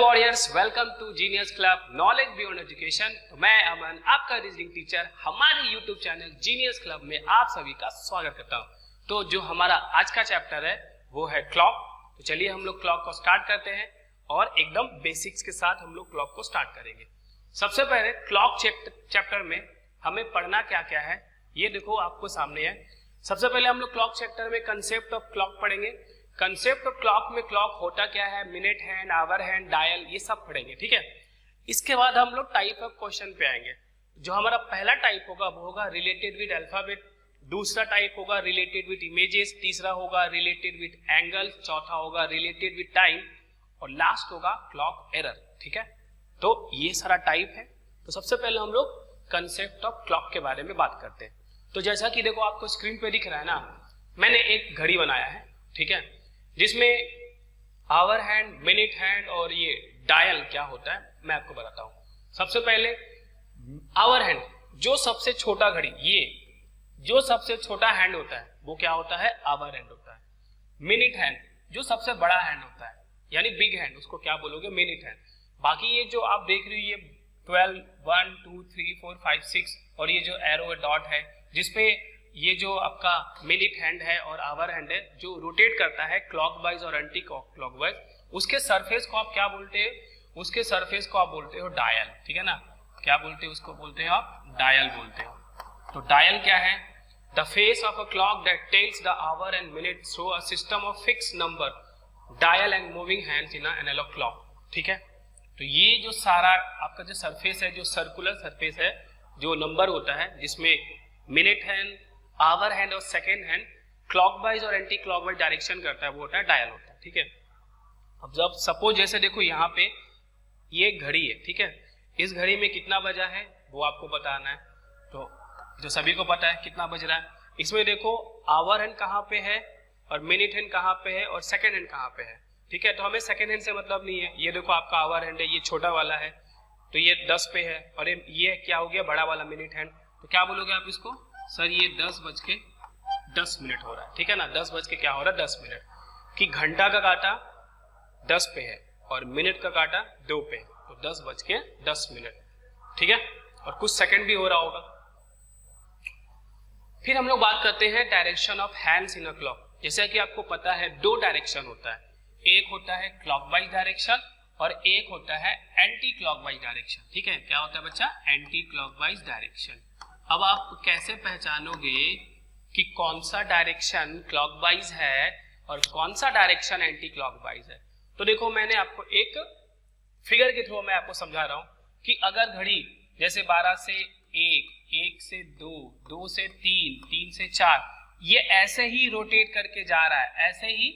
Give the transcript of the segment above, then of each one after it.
Warriors, welcome to Genius Club knowledge beyond education. तो मैं अमन, आपका रीजनिंग टीचर, हमारे यूट्यूब चैनल जीनियस क्लब में आप सभी का स्वागत करता हूं। तो जो हमारा आज का चैप्टर है वो है क्लॉक। तो चलिए हम लोग क्लॉक को स्टार्ट करते हैं और एकदम बेसिक्स के साथ हम लोग क्लॉक को स्टार्ट करेंगे। सबसे पहले क्लॉक चैप्टर में हमें पढ़ना क्या क्या है ये देखो आपको सामने है। सबसे पहले हम लोग क्लॉक चैप्टर में कंसेप्ट ऑफ क्लॉक पढ़ेंगे। कंसेप्ट ऑफ क्लॉक में क्लॉक होता क्या है, minute hand, hour hand, dial, ये सब पढ़ेंगे, ठीक है। इसके बाद हम लोग टाइप ऑफ क्वेश्चन पे आएंगे। जो हमारा पहला टाइप होगा वो होगा रिलेटेड विद अल्फाबेट, दूसरा टाइप होगा रिलेटेड विद इमेजेस, तीसरा होगा रिलेटेड विद एंगल, चौथा होगा रिलेटेड विद टाइम और लास्ट होगा क्लॉक एरर, ठीक है। तो ये सारा टाइप है। तो सबसे पहले हम लोग कंसेप्ट ऑफ क्लॉक के बारे में बात करते हैं। तो जैसा कि देखो आपको स्क्रीन पे दिख रहा है ना, मैंने एक घड़ी बनाया है, ठीक है, जिसमें आवर हैंड, मिनट हैंड और ये डायल क्या होता है मैं आपको बताता हूं। सबसे पहले आवर हैंड, जो सबसे छोटा घड़ी, ये जो सबसे छोटा हैंड होता है वो क्या होता है, आवर हैंड होता है। मिनट हैंड, जो सबसे बड़ा हैंड होता है यानी बिग हैंड, उसको क्या बोलोगे, मिनट हैंड। बाकी ये जो आप देख रही हो ये 12, 1, 2, 3, 4, 5, 6 और ये जो एरो डॉट है जिसपे ये जो आपका मिनट हैंड है और आवर हैंड है जो रोटेट करता है क्लॉकवाइज और एंटी क्लॉकवाइज, उसके सरफेस को आप क्या बोलते हैं, उसके सरफेस को आप बोलते हो डायल, ठीक है ना। क्या बोलते हो उसको, बोलते हो आप डायल बोलते हो। तो डायल क्या है, the face of a clock that tells the hour and minute through a system of fix number, dial and moving hands in a analog clock, ठीक है। तो ये जो सारा आपका जो सरफेस है, जो सर्कुलर सरफेस है, जो नंबर होता है जिसमें मिनट हैंड, आवर हैंड और सेकेंड हैंड क्लॉकवाइज और एंटी क्लॉकवाइज डायरेक्शन करता है, वो होता है डायल होता है, ठीक है। अब जब सपोज जैसे देखो यहाँ पे ये घड़ी है, ठीक है, इस घड़ी में कितना बजा है वो आपको बताना है। तो जो सभी को पता है कितना बज रहा है, इसमें देखो आवर हैंड कहाँ पे है और मिनट हैंड कहाँ पे है और सेकेंड हैंड कहाँ पे है, ठीक है। तो हमें सेकेंड हैंड से मतलब नहीं है। ये देखो आपका आवर हैंड है, ये छोटा वाला है तो ये 10 पे है और ये क्या हो गया, बड़ा वाला मिनट हैंड। तो क्या बोलोगे आप इसको, सर ये 10:10 हो रहा है, ठीक है ना। 10 बज के क्या हो रहा है, 10 मिनट, कि घंटा का काटा 10 पे है और मिनट का काटा 2 पे है, तो 10:10, ठीक है। और कुछ सेकंड भी हो रहा होगा। फिर हम लोग बात करते हैं direction of hands in a clock. जैसा कि आपको पता है 2 डायरेक्शन होता है, एक होता है क्लॉकवाइज डायरेक्शन और एक होता है एंटी क्लॉकवाइज डायरेक्शन, ठीक है। क्या होता है बच्चा, एंटी क्लॉकवाइज डायरेक्शन। अब आप कैसे पहचानोगे कि कौन सा डायरेक्शन क्लॉकवाइज है और कौन सा डायरेक्शन एंटी क्लॉकवाइज है। तो देखो मैंने आपको एक फिगर के थ्रू मैं आपको समझा रहा हूं कि अगर घड़ी जैसे 12 से 1, 1 से 2, 2 से 3, 3 से 4 ये ऐसे ही रोटेट करके जा रहा है, ऐसे ही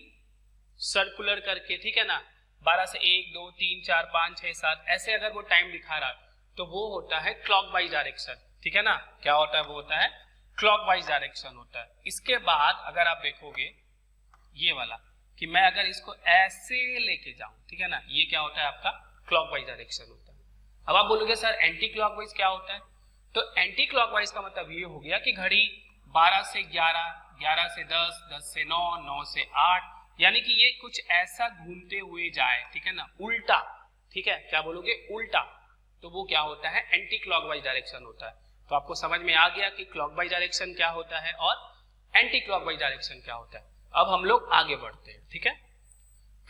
सर्कुलर करके, ठीक है ना। 12 से 1, 2, 3, 4, 5, 6, 7 ऐसे अगर वो टाइम दिखा रहा तो वो होता है क्लॉकवाइज डायरेक्शन, ठीक है ना। क्या होता है, वो होता है क्लॉकवाइज डायरेक्शन होता है। इसके बाद अगर आप देखोगे ये वाला कि मैं अगर इसको ऐसे लेके जाऊं, ठीक है ना, ये क्या होता है आपका क्लॉकवाइज डायरेक्शन होता है। अब आप बोलोगे सर एंटी क्लॉकवाइज क्या होता है। तो एंटी क्लॉकवाइज का मतलब ये हो गया कि घड़ी 12 से 11, 11 से 10, 10 से 9, 9 से 8, यानी कि ये कुछ ऐसा घूमते हुए जाए, ठीक है ना, उल्टा, ठीक है। क्या बोलोगे, उल्टा, तो वो क्या होता है, एंटी क्लॉकवाइज डायरेक्शन होता है। तो आपको समझ में आ गया कि क्लॉकवाइज डायरेक्शन क्या होता है और एंटी क्लॉकवाइज डायरेक्शन क्या होता है। अब हम लोग आगे बढ़ते हैं, ठीक है।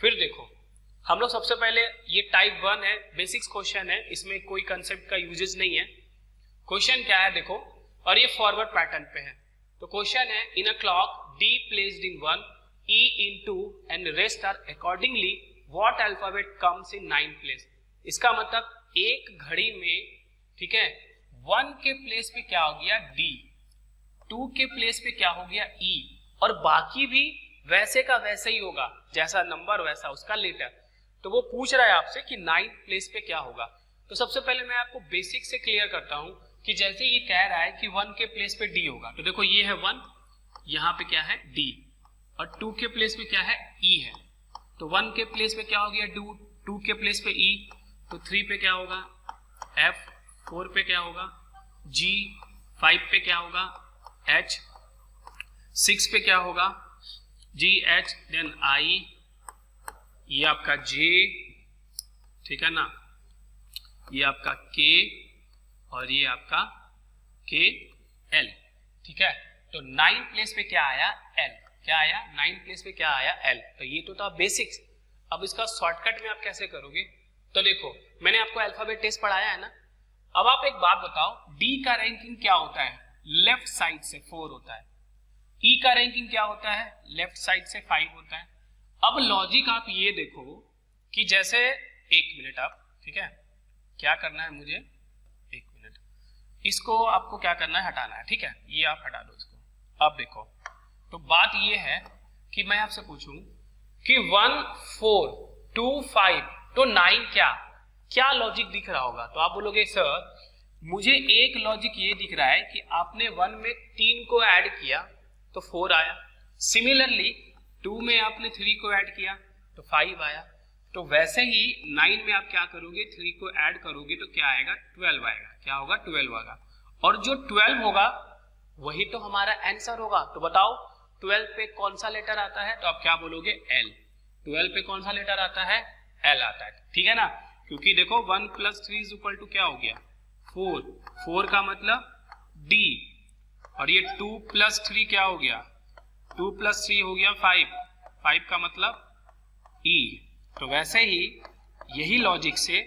फिर देखो हम लोग सबसे पहले ये टाइप 1 है, बेसिक्स क्वेश्चन है, इसमें कोई कंसेप्ट का यूजेस नहीं है। क्वेश्चन क्या है देखो, और ये फॉरवर्ड पैटर्न पे है। तो क्वेश्चन है, in a clock D placed in 1, E in 2 and rest are accordingly what alphabet comes in 9th place। इसका मतलब एक घड़ी में, ठीक है, 1 के प्लेस पे क्या हो गया D, 2 के प्लेस पे क्या हो गया E और बाकी भी वैसे का वैसे ही होगा, जैसा नंबर वैसा उसका लेटर। तो वो पूछ रहा है आपसे कि 9th प्लेस पे क्या होगा। तो सबसे पहले मैं आपको बेसिक से क्लियर करता हूं कि जैसे ये कह रहा है कि 1 के प्लेस पे D होगा, तो देखो ये है 1, यहाँ पे क्या है D, और 2 के प्लेस पे क्या है E है। तो 1 के प्लेस पे क्या हो गया 2 के प्लेस पे E, तो 3 पे क्या होगा F, 4 पे क्या होगा G, 5 पे क्या होगा H, 6 पे क्या होगा G, H, देन I, ये आपका J, ठीक है ना, ये आपका K और ये आपका KL, ठीक है। तो 9 प्लेस पे क्या आया, L, क्या आया 9 प्लेस पे क्या आया, L। तो ये तो था बेसिक्स। अब इसका शॉर्टकट में आप कैसे करोगे, तो देखो मैंने आपको अल्फाबेट टेस्ट पढ़ाया है ना। अब आप एक बात बताओ, D का रैंकिंग क्या होता है, लेफ्ट साइड से 4 होता है। E का रैंकिंग क्या होता है, लेफ्ट साइड से 5 होता है। अब लॉजिक आप ये देखो कि जैसे, एक मिनट आप, ठीक है, क्या करना है मुझे, एक मिनट, इसको आपको क्या करना है, हटाना है, ठीक है, ये आप हटा दो इसको। अब देखो, तो बात ये है कि मैं आपसे पूछूं कि 1 4 2 5 तो 9 क्या लॉजिक दिख रहा होगा, तो आप बोलोगे सर मुझे एक लॉजिक ये दिख रहा है कि आपने 1 में 3 को ऐड किया तो 4 आया, सिमिलरली 2 में आपने 3 को ऐड किया तो 5 आया। तो वैसे ही 9 में आप क्या करोगे, 3 को ऐड करोगे तो क्या आएगा, 12 आएगा। क्या होगा, 12 आएगा। और जो 12 होगा वही तो हमारा आंसर होगा। तो बताओ 12 पे कौन सा लेटर आता है, तो आप क्या बोलोगे, L। 12 पे कौन सा लेटर आता है, L आता है, ठीक है ना। क्योंकि देखो 1 + 3 = क्या हो गया, 4, 4 का मतलब D, और ये 2 + 3 क्या हो गया, 2 + 3 हो गया 5, 5 का मतलब E। तो वैसे ही यही लॉजिक से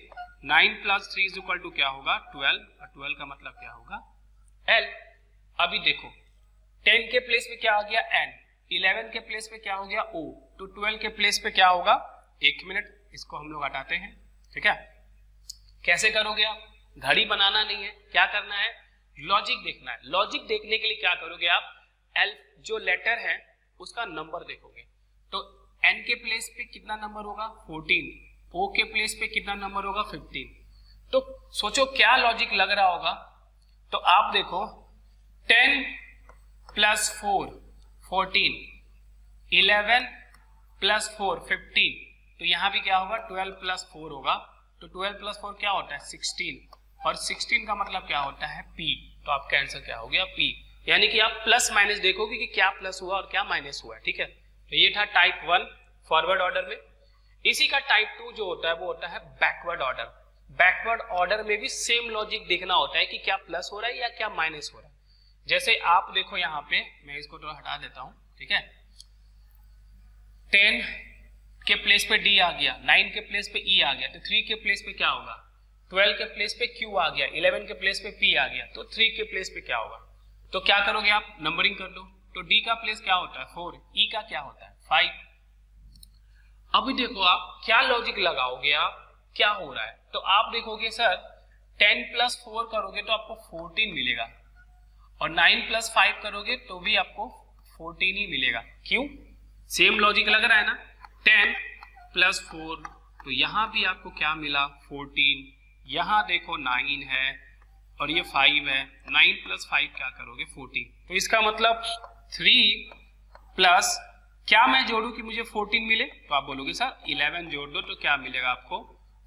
9 + 3 = क्या होगा, 12, और 12 का मतलब क्या होगा, L। अभी देखो 10 के प्लेस पे क्या आ गया, N, 11 के प्लेस पे क्या हो गया, O, तो 12 के प्लेस पे क्या होगा, एक मिनट इसको हम लोग हटाते हैं, ठीक है। कैसे करोगे आप, घड़ी बनाना नहीं है, क्या करना है, लॉजिक देखना है। लॉजिक देखने के लिए क्या करोगे आप, L जो लेटर है उसका नंबर देखोगे। तो N के प्लेस पे कितना नंबर होगा, 14, O के प्लेस पे कितना नंबर होगा, 15। तो सोचो क्या लॉजिक लग रहा होगा, तो आप देखो 10 + 4 14, 11 + 4 15, तो यहां भी क्या होगा, 12 + 4 होगा। तो 12 + 4 क्या होता है, 16, और 16 का मतलब क्या होता है, P। तो आपका आंसर क्या हो गया, P। यानी कि आप प्लस माइनस देखोगे कि क्या प्लस हुआ और क्या माइनस हुआ, ठीक है। तो ये था टाइप 1 फॉरवर्ड ऑर्डर में। इसी का टाइप 2 जो होता है वो होता है बैकवर्ड ऑर्डर। बैकवर्ड ऑर्डर में भी सेम लॉजिक देखना होता है कि क्या प्लस हो रहा है या क्या माइनस हो रहा है। जैसे आप देखो यहाँ पे, मैं इसको थोड़ा हटा देता हूं, ठीक है। 10 के प्लेस पे D आ गया, 9 के प्लेस पे E आ गया, तो 3 के प्लेस पे क्या होगा, 12 के प्लेस पे Q आ गया, 11 के प्लेस पे P आ गया, तो 3 के प्लेस पे क्या होगा। तो क्या करोगे आप, नंबरिंग कर लो। तो D का प्लेस क्या होता है, 4, E का क्या होता है, 5। अभी देखो आप क्या लॉजिक लगाओगे, आप क्या हो रहा है, तो आप देखोगे सर 10 + 4 करोगे तो आपको 14 मिलेगा, और 9 + 5 करोगे तो भी आपको 14 ही मिलेगा। क्यों, सेम लॉजिक लग रहा है ना। 10 + 4, तो यहां भी आपको क्या मिला, 14, यहां देखो 9 है और ये 5 है, 9 + 5 क्या करोगे, 14। तो इसका मतलब 3 प्लस क्या मैं जोड़ू कि मुझे 14 मिले, तो आप बोलोगे सर 11 जोड़ दो तो क्या मिलेगा आपको,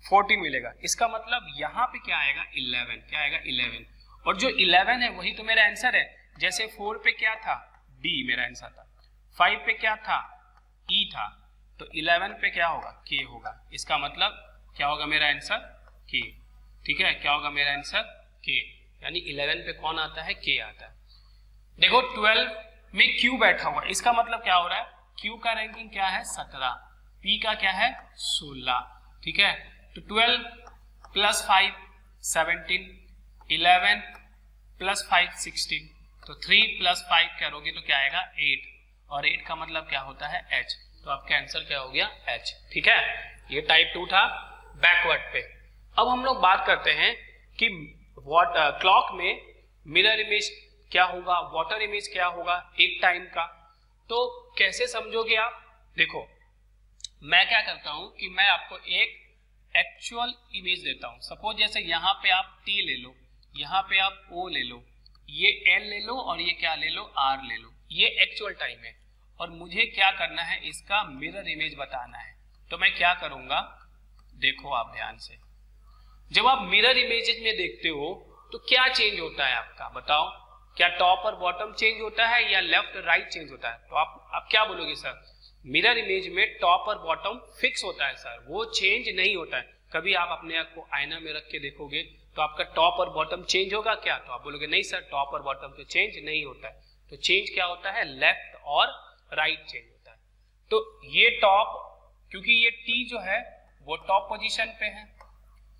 14 मिलेगा। इसका मतलब यहाँ पे क्या आएगा, 11, क्या आएगा 11, और जो 11 है वही तो मेरा आंसर है। जैसे 4 पे क्या था, D मेरा आंसर था, 5 पे क्या था, E था, तो 11 पे क्या होगा, K होगा। इसका मतलब क्या होगा मेरा आंसर, K, ठीक है। क्या होगा मेरा आंसर, K, यानी 11 पे कौन आता है, K आता है। देखो 12 में Q बैठा हुआ, इसका मतलब क्या हो रहा है, Q का रैंकिंग क्या है, 17, P का क्या है, 16, ठीक है। तो 12 + 5 17, 11 + 5 16, तो 3 + 5 करोगे तो क्या आएगा, 8, और 8 का मतलब क्या होता है, H। तो आपका आंसर क्या हो गया, H, ठीक है। ये टाइप 2 था बैकवर्ड पे। अब हम लोग बात करते हैं कि क्लॉक में मिरर इमेज क्या होगा, वाटर इमेज क्या होगा एक टाइम का। तो कैसे समझोगे आप, देखो मैं क्या करता हूं कि मैं आपको एक एक्चुअल इमेज देता हूं। सपोज जैसे यहाँ पे आप T ले लो, यहाँ पे आप O ले लो, ये L ले लो, और ये क्या ले लो, R ले लो। ये एक्चुअल टाइम है और मुझे क्या करना है, इसका मिरर इमेज बताना है। तो मैं क्या करूंगा, देखो आप ध्यान से, जब आप मिरर इमेजेस में देखते हो तो क्या चेंज होता है आपका, बताओ। क्या टॉप और बॉटम चेंज होता है या लेफ्ट राइट चेंज होता है। तो आप क्या बोलोगे, सर मिरर इमेज में टॉप और बॉटम फिक्स होता है सर, वो चेंज नहीं होता है। कभी आप अपने आप को आईना में रख के देखोगे तो आपका टॉप और बॉटम चेंज होगा क्या? तो आप बोलोगे नहीं सर, टॉप और बॉटम तो चेंज नहीं होता है। तो चेंज क्या होता है? लेफ्ट और राइट चेंज होता है। तो ये टॉप, क्योंकि ये टी जो है वो टॉप पोजीशन पे है,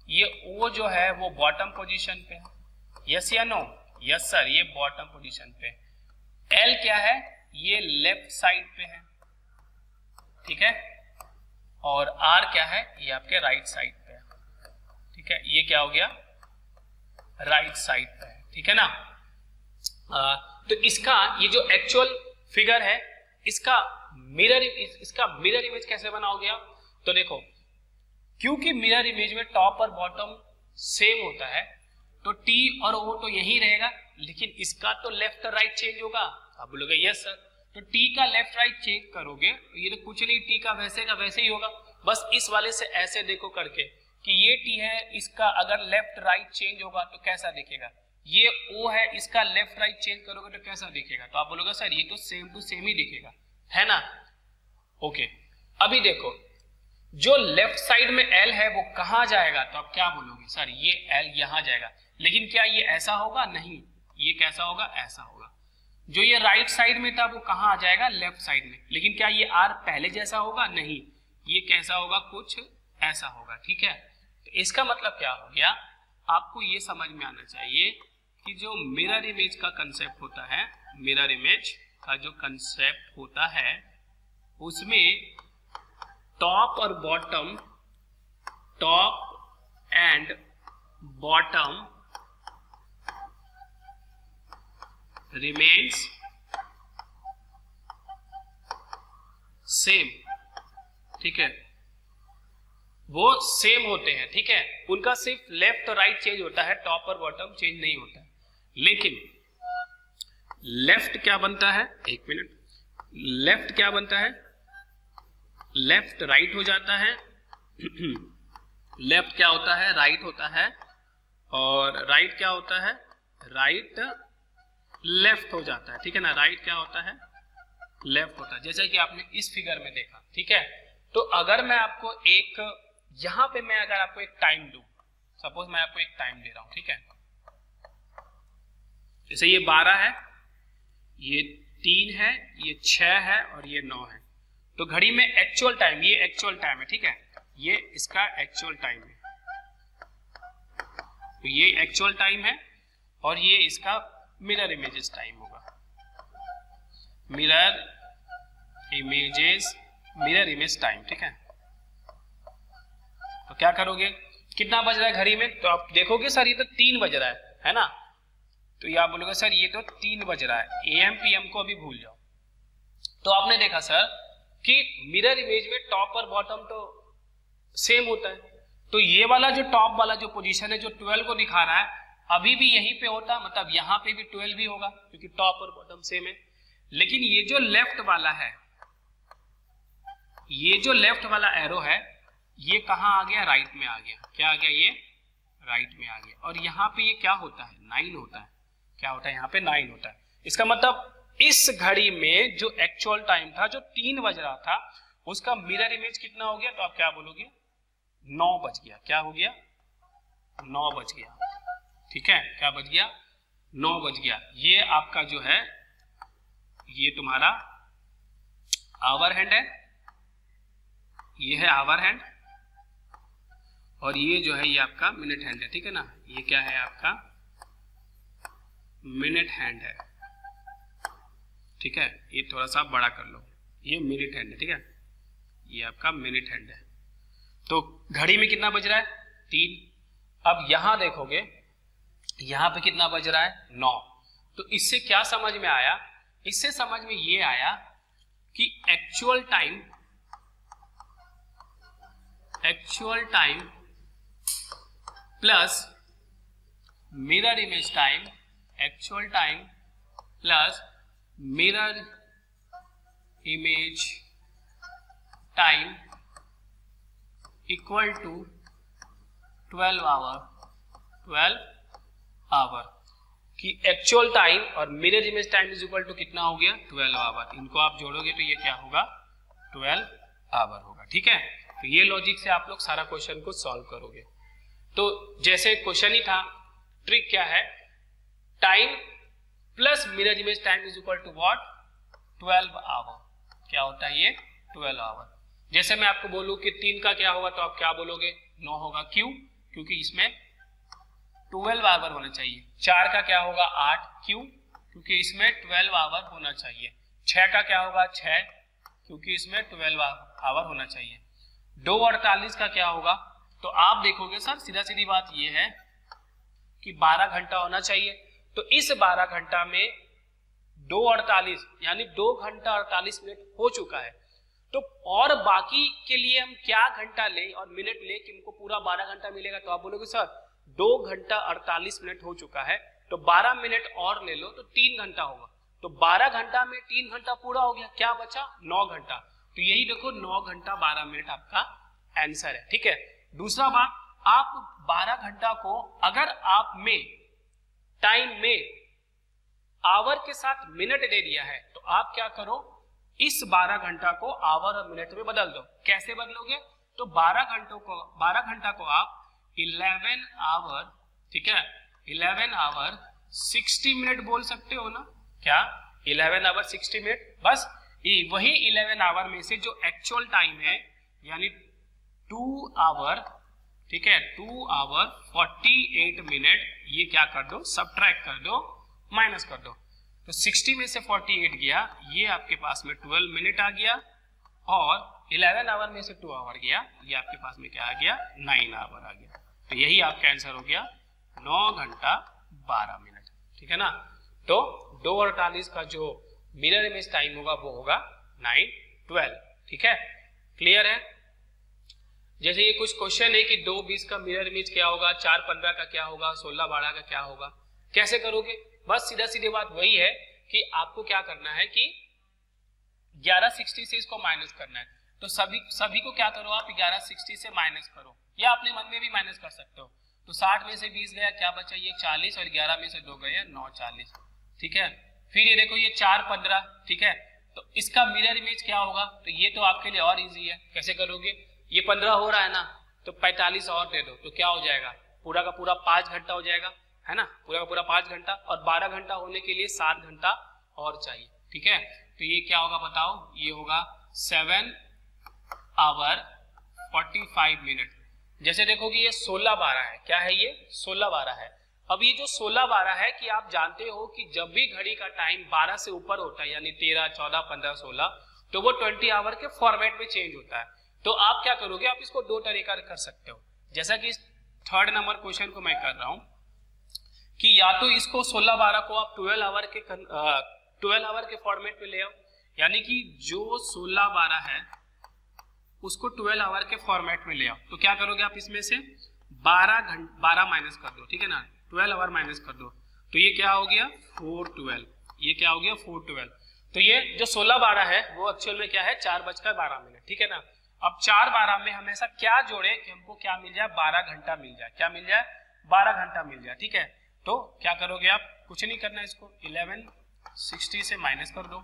ये ओ जो है वो बॉटम पोजीशन पे है। यस या नो? यस सर, ये बॉटम पोजीशन पे। एल क्या है? ये लेफ्ट साइड पे है, ठीक है। और आर क्या है? ये आपके राइट साइड पे है, ठीक है। ये क्या हो गया? राइट साइड पे है, ठीक है ना। तो इसका ये जो एक्चुअल फिगर है इसका मिरर इमेज कैसे बनाओगे आप? तो देखो, क्योंकि मिरर इमेज में टॉप और बॉटम सेम होता है तो टी और ओ तो यही रहेगा, लेकिन इसका तो लेफ्ट और राइट चेंज होगा। आप बोलोगे यस सर, तो टी का लेफ्ट राइट चेक करोगे तो ये तो कुछ नहीं, टी का वैसे ही होगा। बस इस वाले से ऐसे देखो करके कि ये टी है, इसका अगर लेफ्ट राइट चेंज होगा तो कैसा दिखेगा। ये ओ है, इसका लेफ्ट राइट चेंज करोगे तो कैसा दिखेगा। तो आप बोलोगे सर ये तो सेम टू सेम ही दिखेगा, है ना। ओके, अभी देखो जो लेफ्ट साइड में एल है वो कहां जाएगा, तो आप क्या बोलोगे सर ये एल यहां जाएगा। लेकिन क्या ये ऐसा होगा? नहीं, ये कैसा होगा? ऐसा होगा। जो ये राइट साइड में था वो कहां आ जाएगा? लेफ्ट साइड में। लेकिन क्या ये आर पहले जैसा होगा? नहीं, ये कैसा होगा? कुछ ऐसा होगा, ठीक है। तो इसका मतलब क्या हो गया? आपको ये समझ में आना चाहिए कि जो मिरर इमेज का कंसेप्ट होता है, मिरर इमेज का जो कंसेप्ट होता है उसमें टॉप और bottom, top and bottom remains same, ठीक है। वो सेम होते हैं, ठीक है। उनका सिर्फ लेफ्ट और राइट चेंज होता है, टॉप और बॉटम चेंज नहीं होता है। लेकिन लेफ्ट क्या बनता है? एक मिनट, लेफ्ट क्या बनता है? लेफ्ट राइट हो जाता है लेफ्ट क्या होता है? राइट होता है। और राइट क्या होता है? राइट लेफ्ट हो जाता है, ठीक है ना। राइट क्या होता है? लेफ्ट होता है, जैसा कि आपने इस फिगर में देखा, ठीक है। तो अगर मैं आपको एक यहां पे मैं अगर आपको एक टाइम दूं, सपोज मैं आपको एक टाइम दे रहा हूं, ठीक है। जैसे ये 12 है, ये 3 है, ये 6 है और ये 9 है। तो घड़ी में एक्चुअल टाइम, ये एक्चुअल टाइम है, ठीक है। ये इसका एक्चुअल टाइम है, तो ये एक्चुअल टाइम है और ये इसका मिरर इमेजेस टाइम होगा। मिरर इमेज टाइम, ठीक है। तो क्या करोगे? कितना बज रहा है घड़ी में? तो आप देखोगे सर ये तो 3 बज रहा है ना। तो ये आप बोलोगे सर ये तो 3 बज रहा है, AM PM को अभी भूल जाओ। तो आपने देखा सर कि मिरर इमेज में टॉप और बॉटम तो सेम होता है। तो ये वाला जो टॉप वाला जो पोजीशन है जो 12 को दिखा रहा है, अभी भी यहीं पे होता, मतलब यहां पे भी 12 भी होगा क्योंकि टॉप और बॉटम सेम है। लेकिन ये जो लेफ्ट वाला है, ये जो लेफ्ट वाला एरो है, ये कहां आ गया? राइट में आ गया। क्या आ गया? ये राइट में आ गया। और यहाँ पे ये क्या होता है? 9 होता है। क्या होता है? यहाँ पे 9 होता है। इसका मतलब इस घड़ी में जो एक्चुअल टाइम था, जो 3 बज रहा था, उसका मिरर इमेज कितना हो गया? तो आप क्या बोलोगे? 9 बज गया। क्या हो गया? 9 बज गया, ठीक है। क्या बज गया? 9 बज गया। ये आपका जो है ये तुम्हारा आवर हैंड है, ये है आवर हैंड, और ये जो है ये आपका मिनट हैंड है, ठीक है ना। ये क्या है? आपका मिनट हैंड है, ठीक है। ये थोड़ा सा बड़ा कर लो, ये मिनट हैंड है, ठीक है। ये आपका मिनट हैंड है। तो घड़ी में कितना बज रहा है? 3। अब यहां देखोगे, यहां पे कितना बज रहा है? 9। तो इससे क्या समझ में आया? इससे समझ में ये आया कि actual time plus mirror image time, actual time plus mirror image time equal to 12 hour कि एक्चुअल टाइम और mirror image time is equal to कितना हो गया? 12 आवर। इनको आप जोड़ोगे तो ये क्या होगा? 12 आवर होगा, ठीक है। तो ये लॉजिक से आप लोग सारा क्वेश्चन को सॉल्व करोगे। तो जैसे क्वेश्चन ही था, ट्रिक क्या है, time plus mirror image time is equal to what, 12 hour. क्या होता है ये, 12 आवर। जैसे मैं आपको बोलूं कि 3 का क्या होगा, तो आप क्या बोलोगे, 9 होगा। क्यों, क्योंकि इसमें 12 आवर होना चाहिए। 4 का क्या होगा, 8। क्यों, क्योंकि इसमें 12 आवर होना चाहिए। 6 का क्या होगा, 6, क्योंकि इसमें 12 आवर होना चाहिए। 2:48 का क्या होगा, तो आप देखोगे सर सीधा सीधी बात ये है कि 12 घंटा होना चाहिए। तो इस 12 घंटा में 2:48 यानी 2 घंटा 48 मिनट हो चुका है। तो और बाकी के लिए हम क्या घंटा ले और मिनट ले कि हमको पूरा 12 घंटा मिलेगा, तो आप बोलोगे सर 2 घंटा 48 मिनट हो चुका है, तो 12 मिनट और ले लो तो 3 घंटा होगा। तो 12 घंटा में 3 घंटा पूरा हो गया, क्या बचा, 9 घंटा। तो यही देखो 9 घंटा 12 मिनट आपका आंसर है। ठीक है। दूसरा बात, आप 12 घंटा को अगर आप में टाइम में आवर के साथ मिनट दे दिया है, तो आप क्या करो, इस 12 घंटा को आवर और मिनट में बदल दो। कैसे बदलोगे, तो 12 घंटा को आप 11 आवर, ठीक है, 11 आवर 60 मिनट बोल सकते हो ना। क्या, 11 आवर 60 मिनट। बस वही 11 आवर में से जो एक्चुअल टाइम है यानी 2 आवर, ठीक है, 2 आवर 48 मिनट, ये क्या कर दो, सब्ट्रैक्ट कर दो, माइनस कर दो। तो 60 में से 48 गया, ये आपके पास में 12 मिनट आ गया, और 11 आवर में से 2 आवर गया, ये आपके पास में क्या आ गया, 9 आवर आ गया। तो यही आपका आंसर हो गया 9 घंटा 12 मिनट। ठीक है ना। तो 2:48 का जो मिरर इमेज टाइम होगा वो होगा 9:12। ठीक है, क्लियर है। जैसे ये कुछ क्वेश्चन है कि 2:20 का मिरर इमेज क्या होगा, 4:15 का क्या होगा, 16:12 का क्या होगा, कैसे करोगे। बस सीधा सीधी बात वही है कि आपको क्या करना है कि 1160 से इसको माइनस करना है। तो सभी को क्या करो, आप 1160 से माइनस करो, या अपने मन में भी माइनस कर सकते हो। तो 60 में से 20 गया, क्या बचा, ये 40, और 11 में से 2 गया, 9 40। ठीक है। फिर ये देखो ये 4:15, ठीक है, तो इसका मिरर इमेज क्या होगा, तो ये तो आपके लिए और इजी है। कैसे करोगे, ये 15 हो रहा है ना, तो 45 और दे दो, तो क्या हो जाएगा, पूरा का पूरा 5 घंटा हो जाएगा, है ना, पूरा का पूरा 5 घंटा। और 12 घंटा होने के लिए 7 घंटा और चाहिए। ठीक है, तो ये क्या होगा बताओ, ये होगा 7 आवर 45 मिनट। जैसे देखो कि ये 16:12 है, क्या है ये, 16:12 है। अब ये जो 16:12 है कि आप जानते हो कि जब भी घड़ी का टाइम 12 से ऊपर होता है, यानी 13, 14, 15, 16, तो वो 20 आवर के फॉर्मेट में चेंज होता है। तो आप क्या करोगे, आप इसको 2 तरीका कर सकते हो। जैसा कि 3rd नंबर क्वेश्चन को मैं कर रहा हूं कि या तो इसको 16:12 को आप 12 आवर के फॉर्मेट में ले आओ, यानी कि जो 16:12 है उसको 12 आवर के फॉर्मेट में ले आओ। तो क्या करोगे आप, इसमें से 12 माइनस कर दो, ठीक है ना, 12 आवर माइनस कर दो, तो ये क्या हो गया 4:12, ये क्या हो गया 4:12। तो ये जो 16:12 है वो एक्चुअल में क्या है, 4:12, ठीक है ना। अब 4:12 में हम ऐसा क्या जोड़े कि हमको क्या मिल जाए, 12 घंटा मिल जाए। क्या मिल जाए, 12 घंटा मिल जाए। ठीक है, तो क्या करोगे आप, कुछ नहीं करना, इसको 1160 से माइनस कर दो,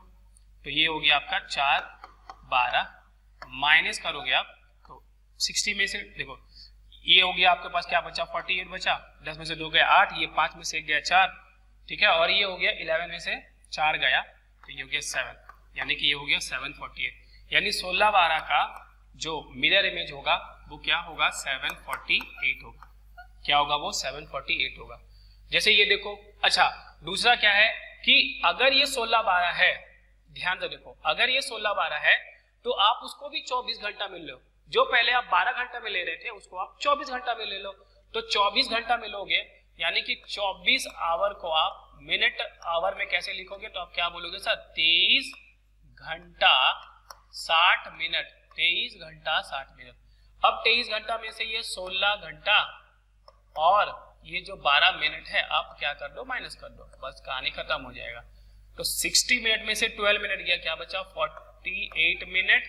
तो ये हो गया आपका 4:12, माइनस करोगे आप तो 60 में से देखो ये हो गया आपके पास क्या बचा, 48 बचा, 10 में से 2 गया 8, ये 5 में से 1 गया 4, ठीक है, और ये हो गया 11 में से 4 गया, तो ये हो गया 7, यानी कि ये हो गया 748। यानी 16:12 का जो मिरर इमेज होगा वो क्या होगा, 748 होगा। क्या होगा वो, 748 होगा। जैसे ये देखो, अच्छा दूसरा क्या है कि अगर ये 16:12 है, ध्यान से देखो, अगर ये 16:12 है तो आप उसको भी 24 घंटा में लो। जो पहले आप 12 घंटा में ले रहे थे उसको आप 24 घंटा में ले लो। तो 24 घंटा में लोगे, यानी कि 24 आवर को आप मिनट आवर में कैसे लिखोगे, तो आप क्या बोलोगे सर, 23 घंटा 60 मिनट, 23 घंटा 60 मिनट। अब 23 घंटा में से ये 16 घंटा और ये जो 12 मिनट है आप क्या कर दो, माइनस कर दो, बस कहानी खत्म हो जाएगा। तो 60 मिनट में से 12 मिनट गया, क्या बचा 48 मिनट,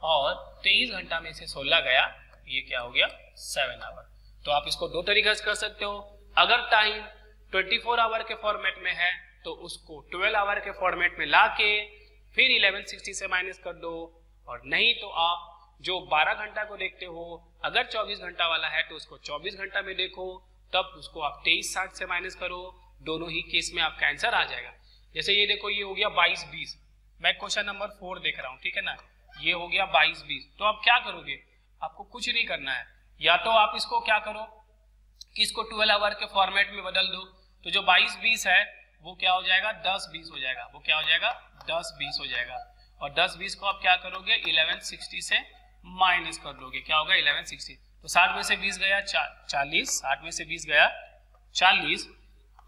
और 23 घंटा में से 16 गया, ये क्या हो गया 7 आवर। तो आप इसको 2 तरीके से कर सकते हो। अगर टाइम 24 आवर के फॉर्मेट में है तो उसको 12 आवर के फॉर्मेट में लाके फिर 1160 से माइनस कर दो, और नहीं तो आप जो 12 घंटा को देखते हो, अगर 24 घंटा वाला है तो उसको 24 घंटा में देखो, तब उसको आप 2360 से माइनस करो, दोनों ही केस में आपका आंसर आ जाएगा। जैसे ये देखो, ये हो गया 22-20, मैं क्वेश्चन नंबर 4 देख रहा हूँ, ठीक है ना, ये हो गया 22-20। तो आप क्या करोगे, आपको कुछ नहीं करना है, या तो आप इसको क्या करो कि इसको 12 आवर के फॉर्मेट में बदल दो, तो जो 22-20 है वो क्या हो जाएगा, 10-20 हो जाएगा, वो क्या हो जाएगा, 10-20 हो जाएगा। और 10-20 को आप क्या करोगे, 1160 से माइनस कर दोगे, क्या होगा 1160। तो 60 में से 20 गया 40, 60 में से 20 गया 40,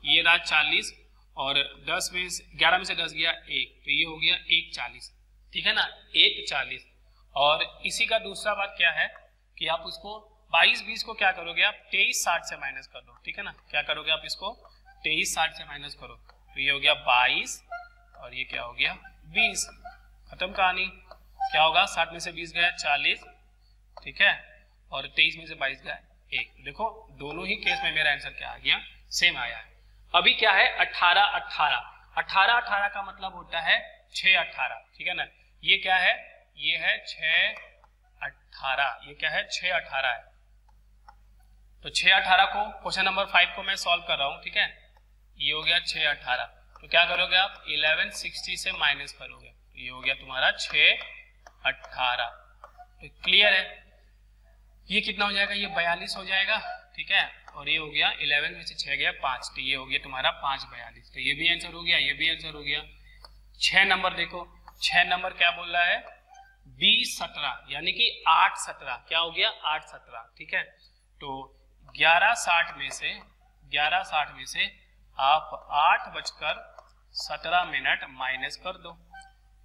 ये रहा 40, और 10 में 11 में से 10 गया 1, तो ये हो गया 140, ठीक है ना, 140। और इसी का दूसरा बात क्या है कि आप उसको 22-20 को क्या करोगे, आप 2360 से माइनस कर दो, ठीक है ना, क्या करोगे आप इसको 2360 से माइनस करो, तो ये हो गया 22 और ये क्या हो गया 20, खत्म कहानी। क्या होगा, 60 में से 20 गया 40, ठीक है, और 23 में से 22 गया 1। देखो दोनों ही केस में मेरा आंसर क्या आ गया, सेम आया है। अभी क्या है 18-18, 18-18 का मतलब होता है 6-18, ठीक है ना, ये क्या है, ये है 6-18, ये क्या है 6-18 है। तो 6-18 को क्वेश्चन नंबर 5 को मैं सॉल्व कर रहा हूं, ठीक है, ये हो गया 6-18, तो क्या करोगे आप 1160 से माइनस करोगे, तो ये हो गया तुम्हारा 6-18। तो क्लियर है, ये कितना हो जाएगा, ये 42 हो जाएगा, ठीक है, और ये हो गया 11 में से 6 गया 5, तो ये हो गया तुम्हारा 5-42, तो ये भी आंसर हो गया, ये भी आंसर हो गया। 6 नंबर देखो, 6 नंबर क्या बोल रहा है, 20-17, यानी कि 8-17, क्या हो गया 8-17, ठीक है। तो 11:60 में से आप 8:17 माइनस कर दो,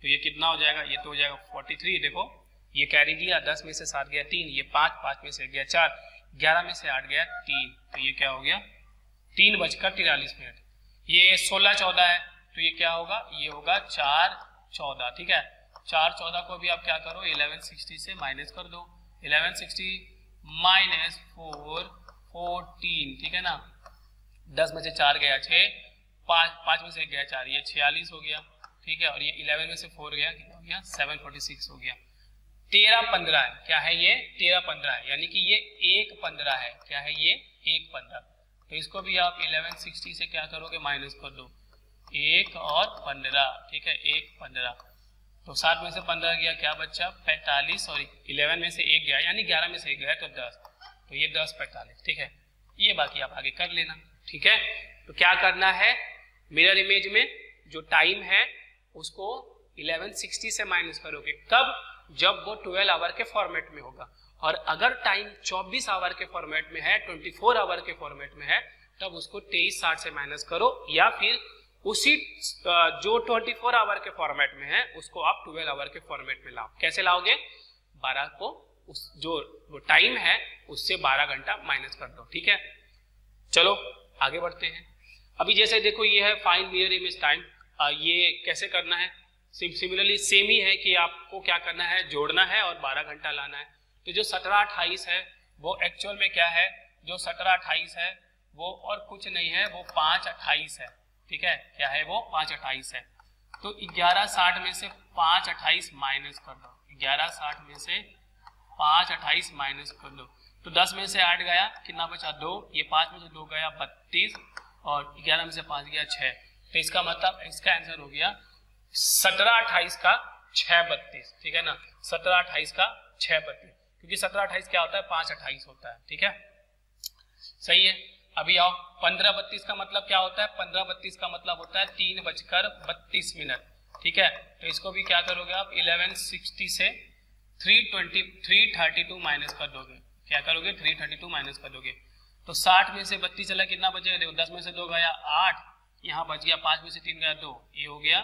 तो ये कितना हो जाएगा, ये तो हो जाएगा 43। देखो ये कैरी दिया, 10 में से 7 गया 3, ये 5 में से गया 4, 11 में से 8 गया 3, तो ये क्या हो गया 3:43। ये 16-14 है, तो ये क्या होगा, ये होगा 4-14, ठीक है। 4-14 को भी आप क्या करो 1160 से माइनस कर दो, 1160 माइनस 4-14, ठीक है ना, 10 में से 4 गया 6, 5 में से गया 4, ये 46 हो गया, ठीक है, और ये 11 में से 4 गया, कितना हो गया 746 हो गया। 13-15 है, क्या है ये 13-15 है, यानी कि ये 1-15 है, क्या है ये 1-15, तो इसको भी आप 1160 से क्या करोगे माइनस कर दो, 1 और 15, ठीक है 1-15, तो 7 में से 15 गया, क्या बच्चा 45, और 11 में से 1 गया, यानी 11 में से 1 गया तो 10, तो ये 10-45, ठीक है। ये बाकी आप आगे कर लेना, ठीक है। तो क्या करना है, मिरर इमेज में जो टाइम है उसको 1160 से माइनस करोगे, कब, जब वो 12 आवर के फॉर्मेट में होगा, और अगर टाइम 24 आवर के फॉर्मेट में है, 24 आवर के फॉर्मेट में है, तब उसको 2360 से माइनस करो, या फिर उसी जो 24 आवर के फॉर्मेट में है उसको आप 12 आवर के फॉर्मेट में लाओ। कैसे लाओगे, 12 को उस जो वो टाइम है उससे 12 घंटा माइनस कर दो, ठीक है। चलो आगे बढ़ते हैं। अभी जैसे देखो ये है फाइंड मिरर इमेज टाइम, ये कैसे करना है, सिमिलरली सेम ही है कि आपको क्या करना है, जोड़ना है और 12 घंटा लाना है। तो जो 17-28 है वो एक्चुअल में क्या है, जो 17-28 है वो और कुछ नहीं है, वो 5-28 है, ठीक है, क्या है वो 5-28 है। तो 11:60 में से 5-28 माइनस कर दो, 11:60 में से 5-28 माइनस कर दो, तो 10 में से 8 गया, कितना बचा 2, ये 5 में से 2 गया 32, और 11 में से 5 गया 6, तो इसका मतलब इसका आंसर हो गया 17-28 का 6-32, ठीक है ना, 17-28 का 6-32, क्योंकि 17-28 क्या होता है 5-28 होता है, ठीक है, सही है। अभी आओ 15-32 का मतलब क्या होता है, 15-32 का मतलब होता है 3:32, ठीक है। तो इसको भी क्या करोगे आप 1160 से 332 माइनस कर दोगे, क्या करोगे 332 माइनस कर दोगे, तो 60 में से 32 चला, कितना बचेगा, देखो 10 में से 2 गया 8, यहाँ बच गया 5 में से 3 गया 2, ये हो गया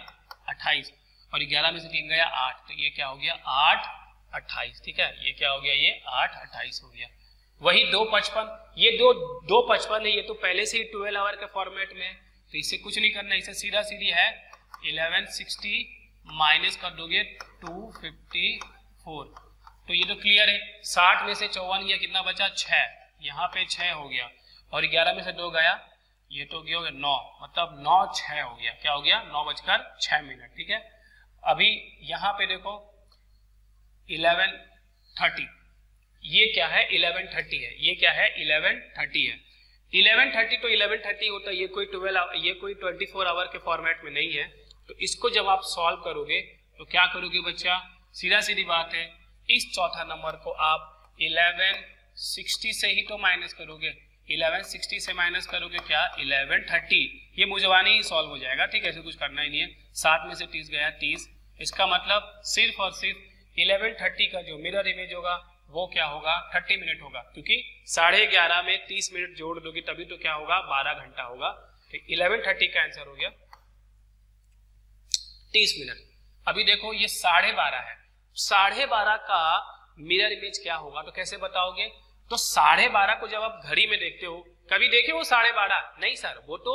28, और 11 में से 3 गया 8, तो ये क्या हो गया 8-28, ठीक है, ये क्या हो गया, ये 8-28 हो गया। वही 2:55, ये 2:55 है, ये तो पहले से ही 12 आवर के फॉर्मेट में है, तो इसे कुछ नहीं करना, इसे सीधा सीधी है 1160 माइनस कर दोगे 254, तो ये तो क्लियर है। 60 में से 54 गया, कितना बचा 6, यहाँ पे 6 हो गया, और 11 में से 2 गया, ये तो गया 9, मतलब 9-6 हो गया, क्या हो गया 9:06, ठीक है। अभी यहाँ पे देखो 11 30, ये क्या है 1130 है, ये क्या है 1130 है। 1130 तो 1130 होता है, ये कोई 24 आवर के फॉर्मेट में नहीं है। तो इसको जब आप सॉल्व करोगे तो क्या करोगे बच्चा, सीधा सीधी बात है, इस चौथा नंबर को आप 1160 से ही तो माइनस करोगे, 1160 से माइनस करोगे क्या 1130, ये मुझवानी ही सॉल्व हो जाएगा, ठीक है, ऐसे कुछ करना ही नहीं है। 7 में से 30 गया 30, इसका मतलब सिर्फ और सिर्फ 1130 का जो मिरर इमेज होगा वो क्या होगा 30 मिनट होगा, क्योंकि 11:30 में 30 मिनट जोड़ दोगे तभी तो क्या होगा 12 घंटा होगा। तो 1130 का आंसर हो गया 30 मिनट। अभी देखो ये 12:30 है, 12:30 का मिरर इमेज क्या होगा तो कैसे बताओगे, तो 12:30 को जब आप घड़ी में देखते हो, कभी देखे वो 12:30, नहीं सर वो तो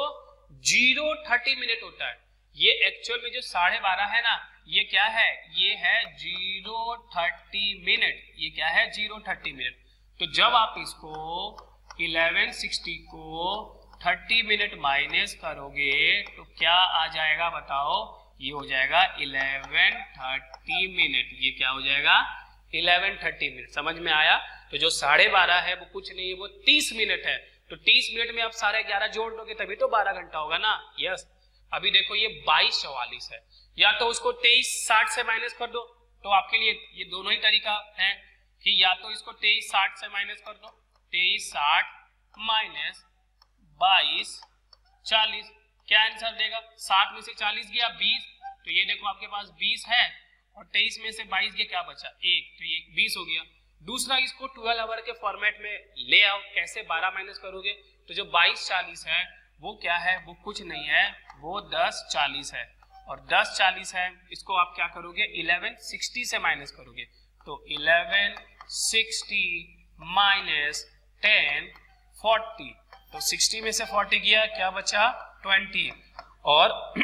0:30 मिनट होता है। ये एक्चुअल में जो 12:30 है ना, ये क्या है, ये है 0:30 मिनट, ये क्या है 0:30 मिनट। तो जब आप इसको 1160 को 30 मिनट माइनस करोगे तो क्या आ जाएगा बताओ, ये हो जाएगा 1130 मिनट, ये क्या हो जाएगा 1130 मिनट। समझ में आया। तो जो 12:30 है वो कुछ नहीं है, वो 30 मिनट है। तो 30 मिनट में आप 11:30 जोड़ दोगे तभी तो 12 घंटा होगा ना। यस। अभी देखो ये 22:44 है, या तो उसको 23:60 से माइनस कर दो, तो आपके लिए ये दोनों ही तरीका है कि या तो इसको 23:60 से माइनस कर दो, 23:60 माइनस 22:40, क्या आंसर देगा, 60 में से 40 गया 20, तो ये देखो आपके पास 20 है, और 23 में से 22 गया क्या बचा 1, तो ये 20 हो गया। दूसरा इसको 12 आवर के फॉर्मेट में ले आओ, कैसे 12 माइनस करोगे, तो जो 22:40 है वो क्या है, वो कुछ नहीं है, वो 10:40 है, और 10:40 है इसको आप क्या करोगे 1160 से माइनस करोगे, तो 1160 माइनस 1040, तो 60 में से 40 गया क्या बचा 20, और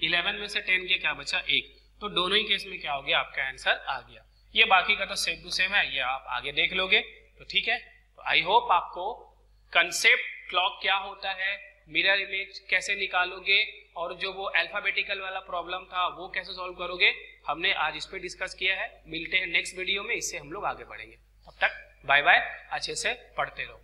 11 में से 10 गया क्या बचा 1। तो दोनों ही केस में क्या हो गया, आपका आंसर आ गया। ये बाकी का तो सेम टू सेम है, ये आप आगे देख लोगे तो ठीक है। तो आई होप आपको कंसेप्ट क्लॉक क्या होता है, मिरर इमेज कैसे निकालोगे, और जो वो अल्फाबेटिकल वाला प्रॉब्लम था वो कैसे सॉल्व करोगे, हमने आज इस पे डिस्कस किया है। मिलते हैं नेक्स्ट वीडियो में, इससे हम लोग आगे बढ़ेंगे। तब तक बाय बाय, अच्छे से पढ़ते रहो।